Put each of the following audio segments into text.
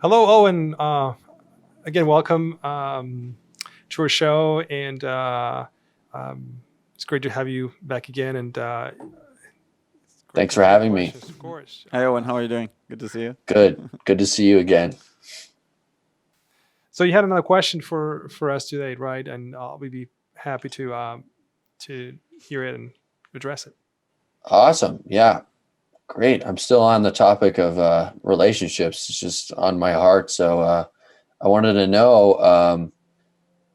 Hello, Owen. Again, welcome to our show, and it's great to have you back again. And it's great Thanks to for hear your having me. questions, of course. Hi Owen, how are you doing? Good to see you. Good. Good to see you again. So you had another question for us today, right? And we'd be happy to hear it and address it. Awesome. Yeah. Great. I'm still on the topic of relationships. It's just on my heart. So I wanted to know,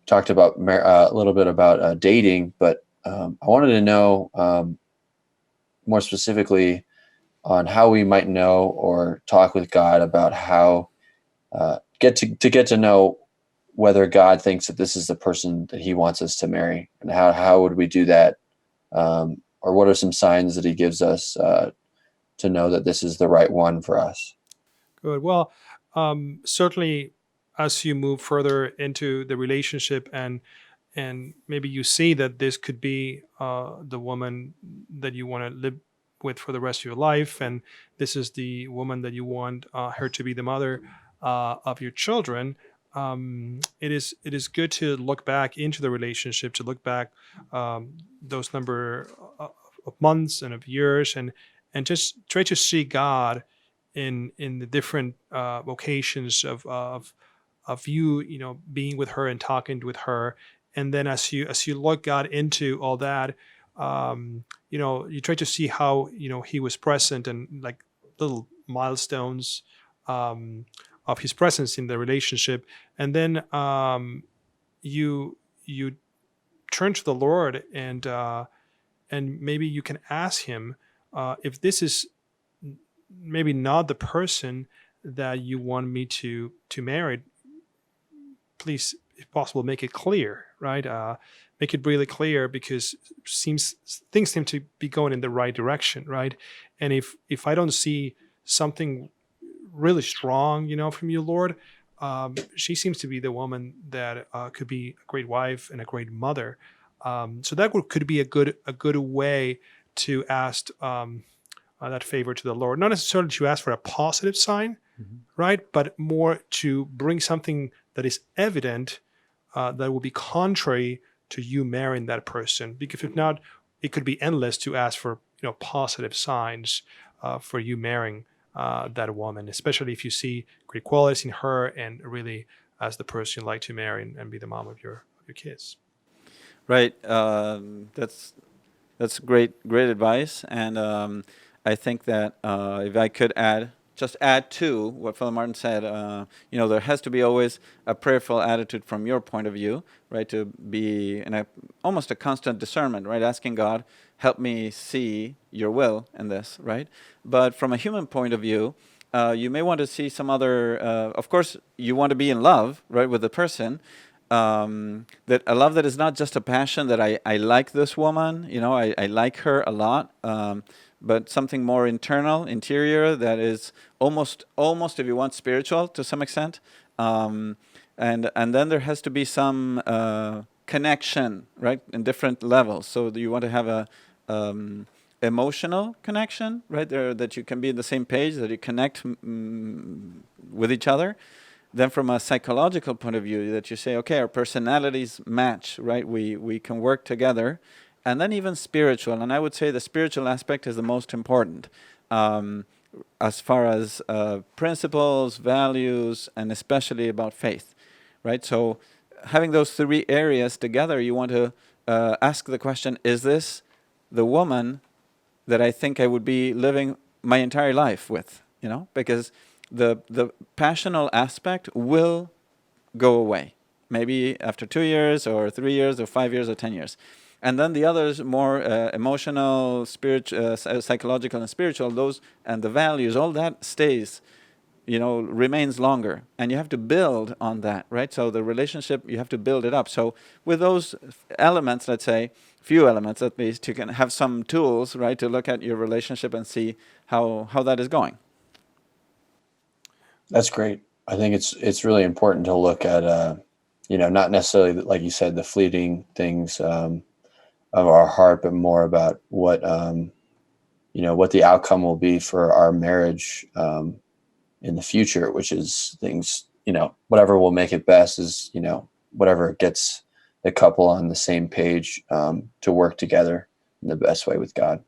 talked about a little bit about dating, but I wanted to know more specifically on how we might know or talk with God about how get to know whether God thinks that this is the person that he wants us to marry, and how would we do that? Or what are some signs that he gives us to know that this is the right one for us? Good. Well, certainly, as you move further into the relationship, and maybe you see that this could be the woman that you want to live with for the rest of your life, and this is the woman that you want her to be the mother of your children. It is good to look back into the relationship, to look back those number of months and of years, and just try to see God in the different vocations of you, being with her and talking with her. And then as you look God into all that, you try to see how he was present, and like little milestones of his presence in the relationship. And then you turn to the Lord, and maybe you can ask him if this is maybe not the person that you want me to marry. Please, if possible, make it clear, right? Make it really clear, because seems things seem to be going in the right direction, right? And if I don't see something really strong, from you, Lord, she seems to be the woman that could be a great wife and a great mother. So that could be a good way to ask that favor to the Lord. Not necessarily to ask for a positive sign, Mhm. right? But more to bring something that is evident, that will be contrary to you marrying that person. Because if not, it could be endless to ask for positive signs for you marrying that woman, especially if you see great qualities in her and really as the person you'd like to marry and be the mom of your kids. Right. That's great advice, and I think that if I could add to what Father Martin said, there has to be always a prayerful attitude from your point of view, right? To be in almost a constant discernment, right? Asking God, help me see your will in this, right? But from a human point of view, you may want to see some other. Of course, you want to be in love, right, with the person. That a love that is not just a passion that I like this woman, I like her a lot, but something more interior, that is almost, if you want, spiritual to some extent. And then there has to be some connection, right, in different levels. So you want to have a emotional connection, right, there, that you can be on the same page, that you connect with each other. Then from a psychological point of view, that you say, okay, our personalities match, right? We can work together. And then even spiritual, and I would say the spiritual aspect is the most important, um, as far as principles, values, and especially about faith, right? So having those three areas together, you want to ask the question, is this the woman that I think I would be living my entire life with, because the passional aspect will go away, maybe after 2 years or 3 years or 5 years or 10 years. And then the others, more emotional, spiritual, psychological and spiritual, those and the values, all that stays, remains longer. And you have to build on that, right? So the relationship, you have to build it up. So with those elements, let's say, few elements at least, you can have some tools, right, to look at your relationship and see how that is going. That's great. I think it's really important to look at not necessarily, like you said, the fleeting things of our heart, but more about what the outcome will be for our marriage, in the future, which is things, whatever will make it best is, whatever gets the couple on the same page, to work together in the best way with God.